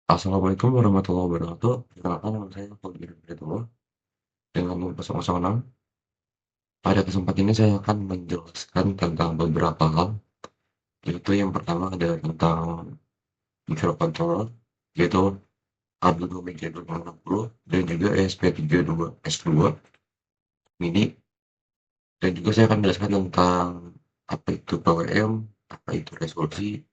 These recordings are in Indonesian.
Assalamualaikum warahmatullahi wabarakatuh. Perkenalkan nama saya Fauzan Hidayatullah dengan nomor 006. Pada kesempatan ini saya akan menjelaskan tentang beberapa hal, yaitu yang pertama adalah tentang microcontroller, yaitu Arduino Mega 260 dan juga ESP32S2 Mini, dan juga saya akan menjelaskan tentang apa itu PWM, apa itu resolusi,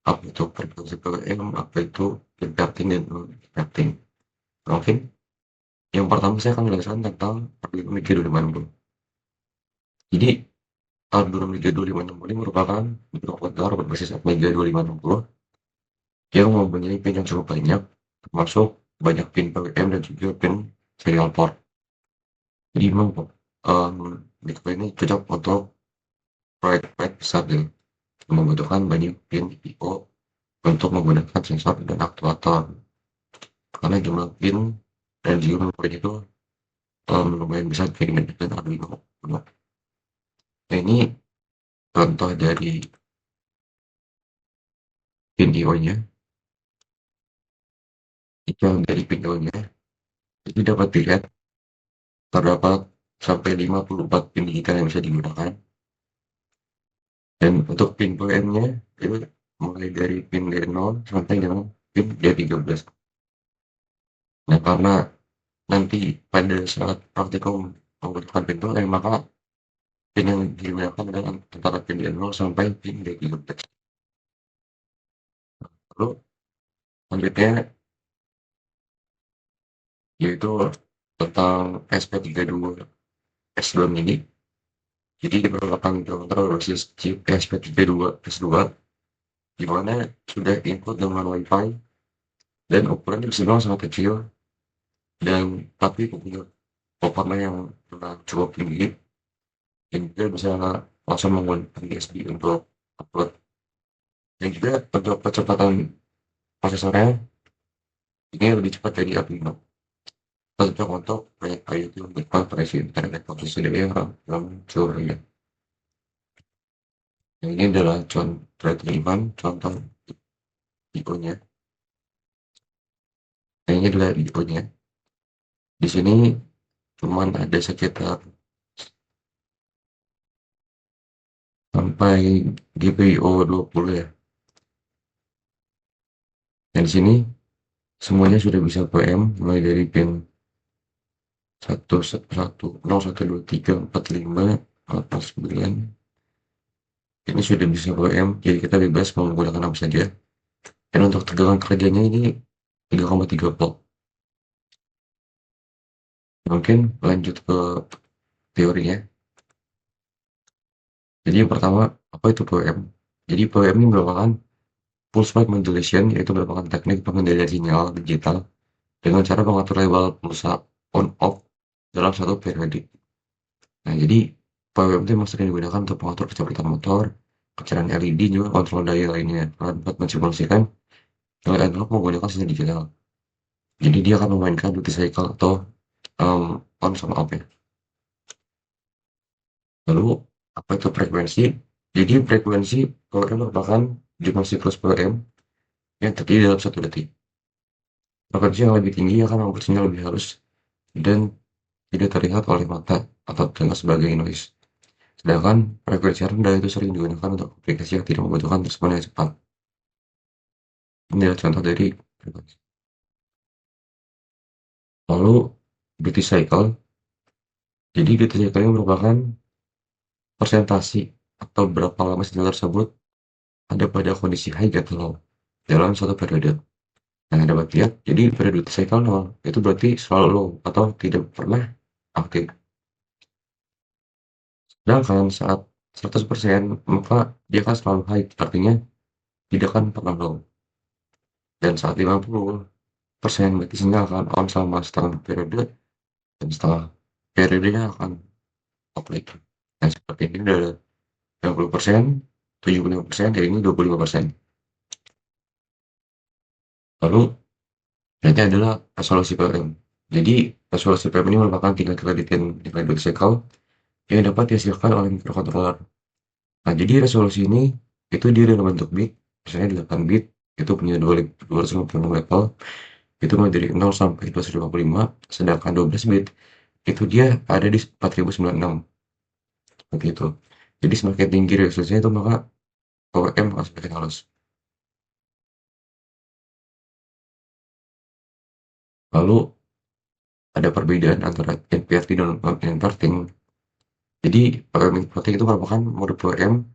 apa itu frekuensi PWM, apa itu inverting dan non-inverting. Oke, yang pertama saya akan menjelaskan tentang Arduino Mega 250. Jadi Arduino Mega 2560 ini merupakan microcontroller berbasis Mega 2560 yang mempunyai pin yang cukup banyak, termasuk banyak pin PWM dan juga pin serial port. Jadi memang micro ini cocok untuk proyek-proyek besar yang membutuhkan banyak pin I/O untuk menggunakan sensor dan aktuator. Karena jumlah pin dan juga memori itu lumayan besar dibandingkan Arduino. Nah, ini contoh dari pin I/O-nya. Itu dari pin I/O-nya. Jadi dapat dilihat terdapat sampai 54 pin digital yang bisa digunakan. Dan untuk pin PWM-nya itu mulai dari pin D0 sampai dengan pin D13. Nah, karena nanti pada saat praktikum menggunakan pin PWM, maka pin yang digunakan adalah antara pin D0 sampai pin D13. Lalu selanjutnya yaitu tentang SP32 S2 mini. Jadi diperlukan control berbasis chip SP32 S2 di mana sudah input dengan WiFi dan ukurannya bisa dibilang sangat kecil, dan tapi punya performa yang cukup tinggi dan juga bisa langsung menggunakan USB untuk upload, dan juga untuk kecepatan prosesornya ini lebih cepat dari Arduino. Cocok untuk proyek IoT untuk konferensi internet posisi daerah dalam seluruh dunia. Nah, ini adalah contoh I/O-nya. Nah, ini adalah I/O-nya. Di sini cuman ada sekitar sampai GPIO 20 ya. Dan di sini semuanya sudah bisa PM mulai dari pin 1, 1, 0, 1, 2, 3, 4, 5, 8, 9. Ini sudah bisa PM, jadi kita bebas mau menggunakan apa saja. Dan untuk tegangan kerjanya ini 3,3 volt. Mungkin lanjut ke teorinya. Jadi yang pertama, apa itu PWM? Jadi PWM ini merupakan pulse width modulation, yaitu merupakan teknik pengendalian sinyal digital dengan cara mengatur level pulsa on off dalam satu periode. Nah, jadi PWM itu memang sering digunakan untuk mengatur kecepatan motor, kecerahan LED, juga kontrol daya lainnya. Dapat mensimulasikan nilai analog menggunakan sinyal digital. Jadi dia akan memainkan duty cycle atau on sama off ya. Lalu apa itu frekuensi? Jadi frekuensi PWM merupakan jumlah siklus PWM yang terjadi dalam satu detik. Frekuensi yang lebih tinggi akan membuat sinyal lebih halus dan tidak terlihat oleh mata atau terdengar sebagai noise. Sedangkan frekuensi rendah itu sering digunakan untuk aplikasi yang tidak membutuhkan respon yang cepat. Ini adalah contoh dari frekuensi. Lalu duty cycle. Jadi duty cycle ini merupakan persentase atau berapa lama sinyal tersebut ada pada kondisi high atau low dalam suatu periode. Nah, dapat lihat, jadi periode duty cycle 0 itu berarti selalu low atau tidak pernah aktif. Sedangkan saat 100% maka dia akan selalu high, artinya tidak akan pernah low. Dan saat 50% berarti sinyal akan on selama setengah periode, dan setelah periodenya akan off lagi. Nah, seperti ini udah 60%, 75%, dan ini 25%. Lalu berarti adalah resolusi PWM. Jadi resolusi PWM ini merupakan tingkat krediten nilai duty cycle yang dapat dihasilkan oleh microcontroller. Nah, jadi resolusi ini itu dia dalam bentuk bit, misalnya 8 bit, itu punya 256 level, itu mulai dari 0 sampai 255, sedangkan 12 bit itu dia ada di 4096 seperti itu. Jadi semakin tinggi resolusinya itu maka OEM akan semakin halus. Lalu ada perbedaan antara inverting dan non-inverting. Jadi inverting itu merupakan mode OEM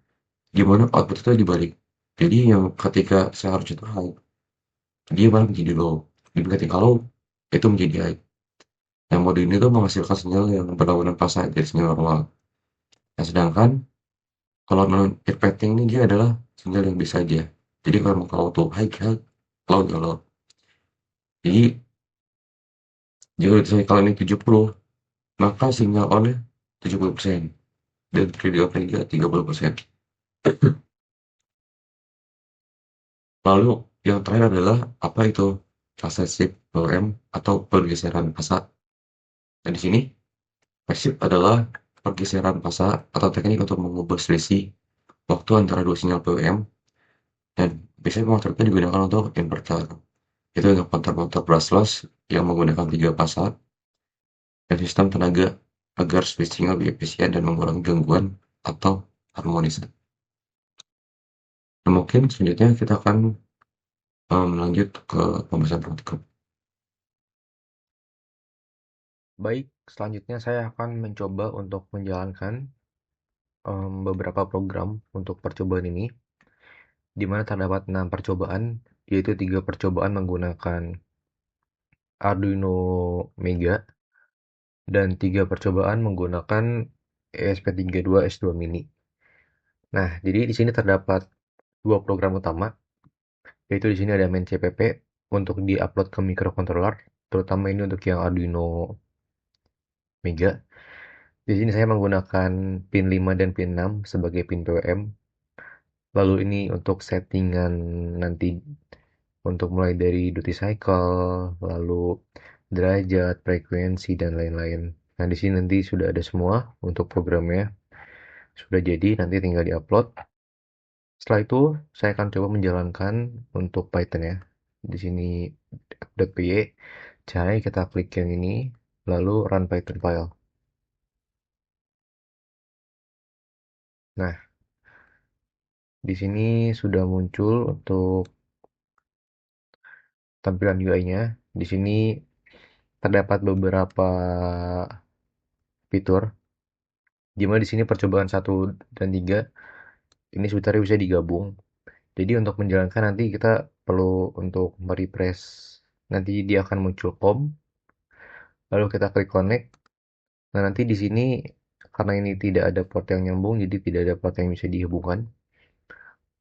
di mana output itu dibalik. Jadi yang ketika seharusnya itu high, dia malah menjadi low. Dan ketika low, itu menjadi high. Yang mode ini tuh menghasilkan sinyal yang berlawanan fasa dari sinyal normal. Nah, sedangkan kalau non-inverting ini dia adalah sinyal yang biasa aja. Jadi kalau auto high, high, low, ya low. Jadi jika kalau ini 70, maka sinyal on-nya 70%. Dan radio off juga 30%. Lalu yang terakhir adalah apa itu fase shift OM atau pergeseran fasa. Nah, di sini phase shift adalah pergeseran fasa atau teknik untuk mengubah selisih waktu antara dua sinyal PWM, dan biasanya pengatur itu digunakan untuk inverter. Itu untuk motor-motor brushless yang menggunakan tiga fasa dan sistem tenaga agar switching lebih efisien dan mengurangi gangguan atau harmonis. Nah, mungkin selanjutnya kita akan lanjut ke pembahasan praktikum. Baik, selanjutnya saya akan mencoba untuk menjalankan beberapa program untuk percobaan ini, di mana terdapat 6 percobaan, yaitu 3 percobaan menggunakan Arduino Mega dan 3 percobaan menggunakan ESP32 S2 Mini. Nah, jadi di sini terdapat dua program utama, yaitu di sini ada main CPP untuk diupload ke microcontroller, terutama ini untuk yang Arduino Mega. Di sini saya menggunakan pin 5 dan pin 6 sebagai pin PWM. Lalu ini untuk settingan nanti untuk mulai dari duty cycle, lalu derajat, frekuensi, dan lain-lain. Nah, di sini nanti sudah ada semua untuk programnya. Sudah jadi, nanti tinggal diupload. Setelah itu, saya akan coba menjalankan untuk Python ya. Di sini .py, caranya kita klik yang ini, lalu run Python file. Nah, di sini sudah muncul untuk tampilan UI-nya. Di sini terdapat beberapa fitur, di mana di sini percobaan satu dan 3 ini sebenarnya bisa digabung. Jadi untuk menjalankan nanti kita perlu untuk merefresh. Nanti dia akan muncul POM, lalu kita klik connect. Nah, nanti di sini karena ini tidak ada port yang nyambung, jadi tidak ada port yang bisa dihubungkan.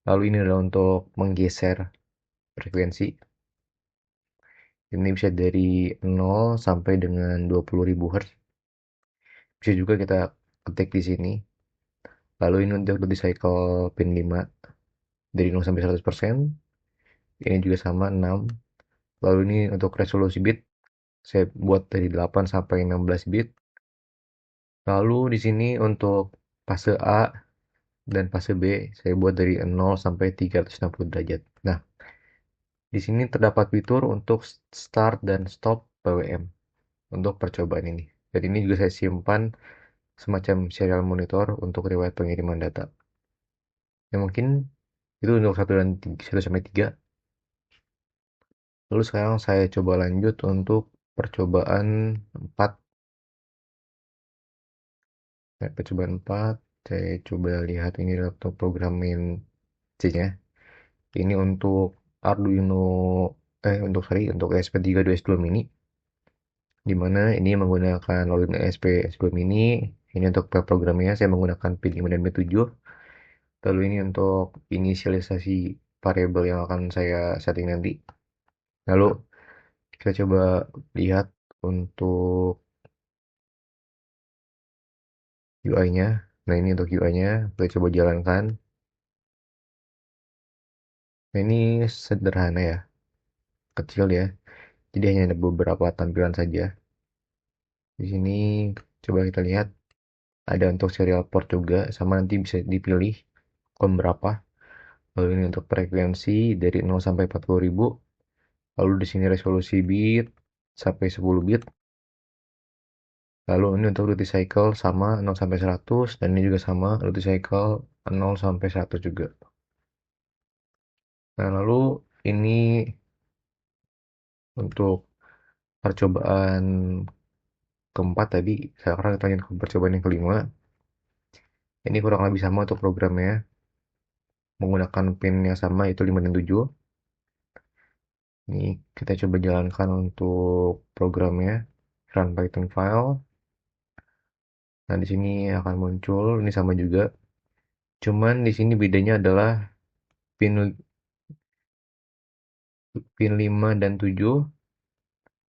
Lalu ini adalah untuk menggeser frekuensi. Ini bisa dari 0 sampai dengan 20.000 Hz. Bisa juga kita ketik di sini. Lalu ini untuk duty cycle pin 5 dari 0 sampai 100%. Ini juga sama 6. Lalu ini untuk resolusi bit saya buat dari 8 sampai 16 bit. Lalu di sini untuk fase A dan fase B saya buat dari 0 sampai 360 derajat. Nah, di sini terdapat fitur untuk start dan stop PWM untuk percobaan ini. Dan ini juga saya simpan semacam serial monitor untuk riwayat pengiriman data. Ya mungkin itu untuk 1 sampai 3. Lalu sekarang saya coba lanjut untuk percobaan 4. Nah, percobaan 4, saya coba lihat ini untuk programin C-nya. Ini untuk Arduino, untuk ESP32S2 Mini, di mana ini menggunakan Arduino ESP2 Mini. Ini untuk programnya saya menggunakan pin 5 dan pin 7. Lalu ini untuk inisialisasi variabel yang akan saya setting nanti. Lalu kita coba lihat untuk UI-nya. Nah, ini untuk UI-nya, kita coba jalankan. Nah, ini sederhana ya, kecil ya. Jadi hanya ada beberapa tampilan saja. Di sini coba kita lihat ada untuk serial port juga, sama nanti bisa dipilih kom berapa. Lalu ini untuk frekuensi dari 0 sampai 40.000. Lalu di sini resolusi bit sampai 10 bit. Lalu ini untuk duty cycle sama 0 sampai 100 dan ini juga sama duty cycle 0 sampai 100 juga. Nah, lalu ini untuk percobaan keempat tadi, sekarang kita lanjut ke percobaan yang kelima. Ini kurang lebih sama untuk programnya, menggunakan pin yang sama yaitu 5 dan 7. Ini kita coba jalankan untuk programnya, run Python file. Nah, di sini akan muncul, ini sama juga. Cuman di sini bedanya adalah pin pin 5 dan 7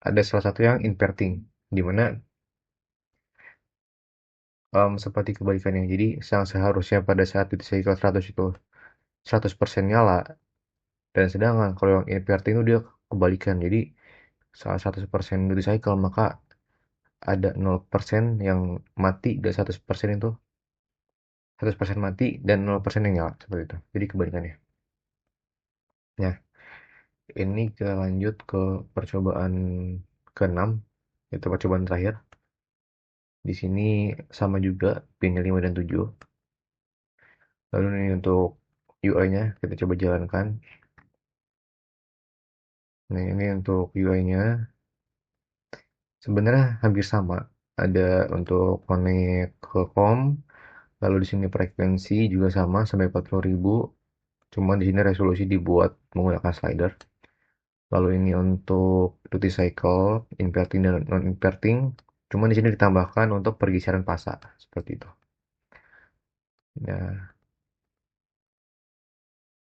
ada salah satu yang inverting, di mana seperti kebalikannya. Jadi yang seharusnya pada saat duty cycle 100 itu 100% nyala, dan sedangkan kalau yang inverting itu dia kebalikan. Jadi saat 100% duty cycle maka ada 0% yang mati dan 100% itu 100% mati dan 0% yang nyala seperti itu. Jadi kebalikannya. Nah, ini kita lanjut ke percobaan ke-6, itu percobaan terakhir. Di sini sama juga pinnya 5 dan 7. Lalu ini untuk UI-nya kita coba jalankan. Nah, ini untuk UI-nya sebenarnya hampir sama. Ada untuk connect ke COM, lalu di sini frekuensi juga sama sampai 40.000. Cuma di sini resolusi dibuat menggunakan slider. Lalu ini untuk duty cycle, inverting dan non-inverting. Cuma di sini ditambahkan untuk pergeseran fasa seperti itu. Nah,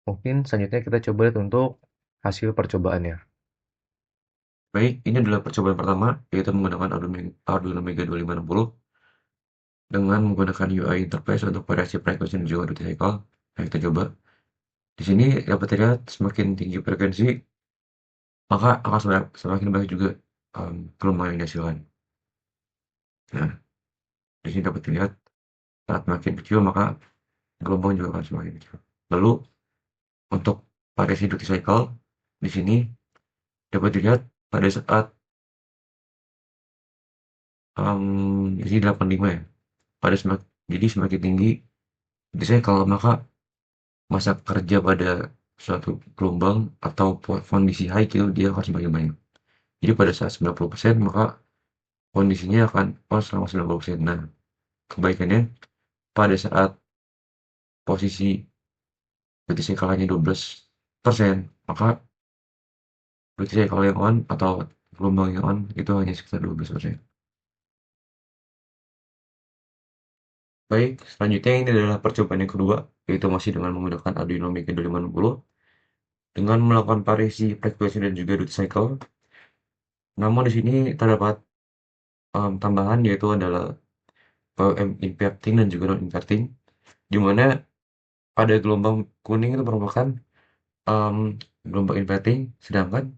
mungkin selanjutnya kita coba lihat untuk hasil percobaannya. Baik, ini adalah percobaan pertama, yaitu menggunakan Arduino Mega 2560 dengan menggunakan UI interface untuk variasi frekuensi dan juga duty cycle. Nah, kita coba. Di sini dapat terlihat semakin tinggi frekuensi, maka akan semakin banyak juga gelombang yang dihasilkan. Nah, di sini dapat dilihat saat makin kecil maka gelombang juga akan semakin kecil. Lalu untuk variasi duty cycle di sini dapat dilihat pada saat di sini 85 ya. Jadi semakin tinggi duty cycle maka masa kerja pada suatu gelombang atau kondisi high itu dia akan semakin banyak. Jadi pada saat 90% maka kondisinya akan on selama 90%. Nah, kebaikannya pada saat posisi duty cycle-nya 12%, maka duty cycle yang on atau gelombang yang on itu hanya sekitar 12%. Baik, selanjutnya ini adalah percobaan yang kedua, yaitu masih dengan menggunakan Arduino Mega 2560 dengan melakukan variasi frekuensi dan juga duty cycle. Namun di sini terdapat tambahan yaitu adalah inverting dan juga non inverting, di mana pada gelombang kuning itu merupakan em, gelombang inverting, sedangkan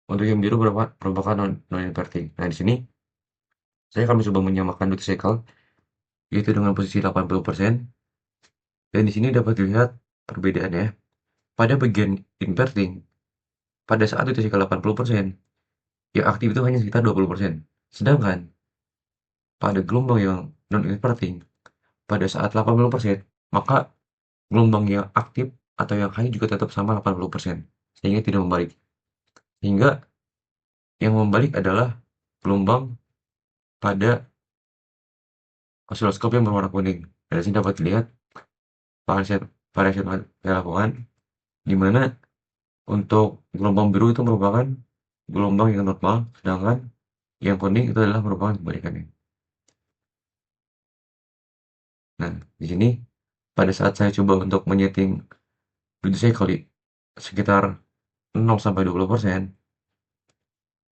untuk yang biru merupakan non inverting. Nah, di sini saya akan mencoba menyamakan duty cycle yaitu dengan posisi 80%, dan di sini dapat dilihat perbedaannya. Pada bagian inverting, pada saat duty cycle 80%, yang aktif itu hanya sekitar 20%. Sedangkan pada gelombang yang non inverting, pada saat 80%, maka gelombang yang aktif atau yang high juga tetap sama 80%, sehingga tidak membalik. Sehingga yang membalik adalah gelombang pada osiloskop yang berwarna kuning. Dari sini dapat dilihat variasi variasi yang saya lakukan, di mana untuk gelombang biru itu merupakan gelombang yang normal, sedangkan yang kuning itu adalah merupakan kebalikannya. Nah, di sini pada saat saya coba untuk menyeting duty cycle sekitar 0 sampai 20%,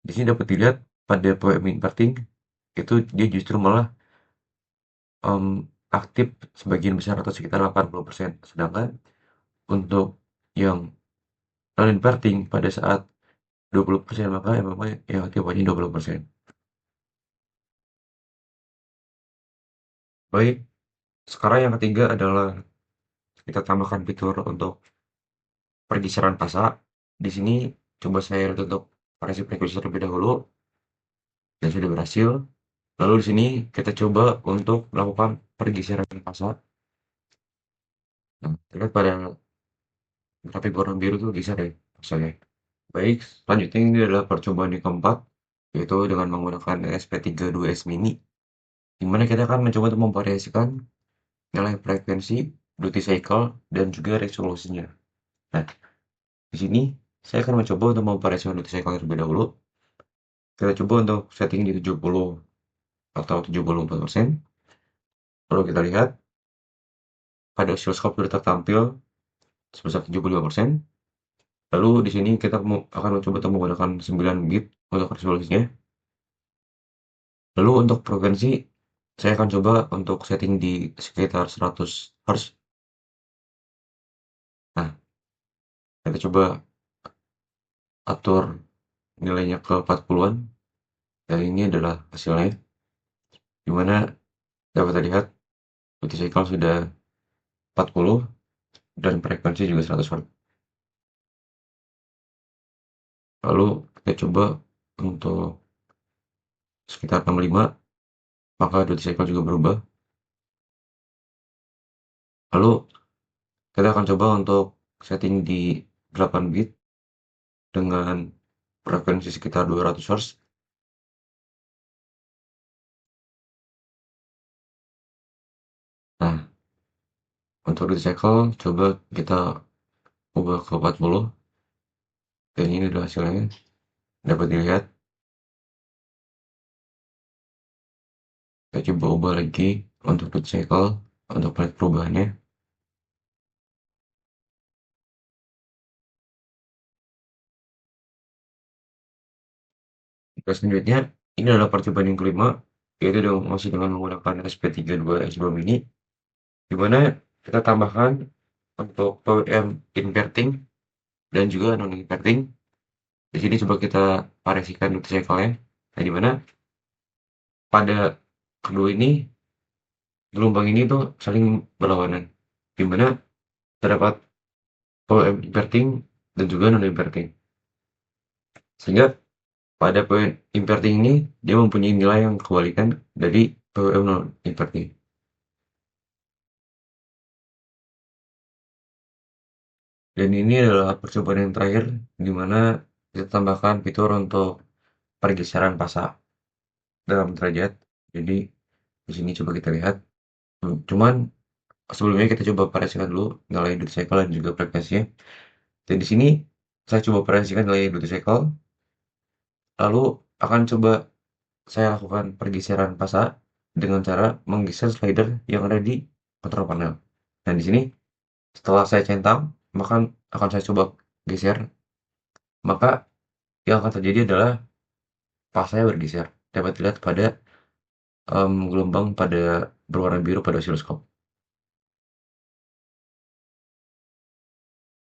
di sini dapat dilihat pada PWM inverting itu dia justru malah aktif sebagian besar atau sekitar 80%. Sedangkan untuk yang non inverting pada saat 20% maka memang yang aktif hanya 20%. Baik, sekarang yang ketiga adalah kita tambahkan fitur untuk pergeseran fasa. Di sini coba saya untuk variasi frekuensi terlebih dahulu dan sudah berhasil. Lalu di sini kita coba untuk melakukan pergeseran fasa. Nah, terlihat pada grafik warna biru tuh geser ya fasanya. Baik, selanjutnya ini adalah percobaan yang keempat, yaitu dengan menggunakan ESP32S Mini, di mana kita akan mencoba untuk memvariasikan nilai frekuensi, duty cycle, dan juga resolusinya. Nah, di sini saya akan mencoba untuk memvariasikan duty cycle terlebih dahulu. Kita coba untuk setting di 70 atau 74%. Lalu kita lihat pada oscilloscope sudah tertampil sebesar 75%. Lalu di sini kita akan mencoba untuk menggunakan 9 bit untuk resolusinya. Lalu untuk frekuensi, saya akan coba untuk setting di sekitar 100 Hz. Nah, kita coba atur nilainya ke 40-an. Dan ini adalah hasilnya, di mana dapat terlihat duty cycle sudah 40 dan frekuensi juga 100 Hz. Lalu kita coba untuk sekitar 65, maka duty cycle juga berubah. Lalu kita akan coba untuk setting di 8 bit dengan frekuensi sekitar 200 Hz. Nah, untuk duty cycle coba kita ubah ke 40 dan ini adalah hasilnya dapat dilihat. Kita coba ubah lagi untuk duty cycle untuk melihat perubahannya. Terus selanjutnya ini adalah percobaan yang kelima, yaitu masih dengan menggunakan SP32S2 Mini, di mana kita tambahkan untuk PWM inverting dan juga non inverting. Di sini coba kita variasikan duty cycle-nya. Nah, di mana pada kedua ini gelombang ini tuh saling berlawanan, di mana terdapat PWM inverting dan juga non inverting. Sehingga pada PWM inverting ini dia mempunyai nilai yang kebalikan dari PWM non inverting. Dan ini adalah percobaan yang terakhir, di mana kita tambahkan fitur untuk pergeseran fasa dalam derajat. Jadi di sini coba kita lihat. Cuman sebelumnya kita coba variasikan dulu nilai duty cycle dan juga frekuensinya. Dan di sini saya coba variasikan nilai duty cycle, lalu akan coba saya lakukan pergeseran fasa dengan cara menggeser slider yang ada di control panel. Dan di sini setelah saya centang, maka akan saya coba geser, maka yang akan terjadi adalah fasanya bergeser. Dapat dilihat pada gelombang pada berwarna biru pada osiloskop.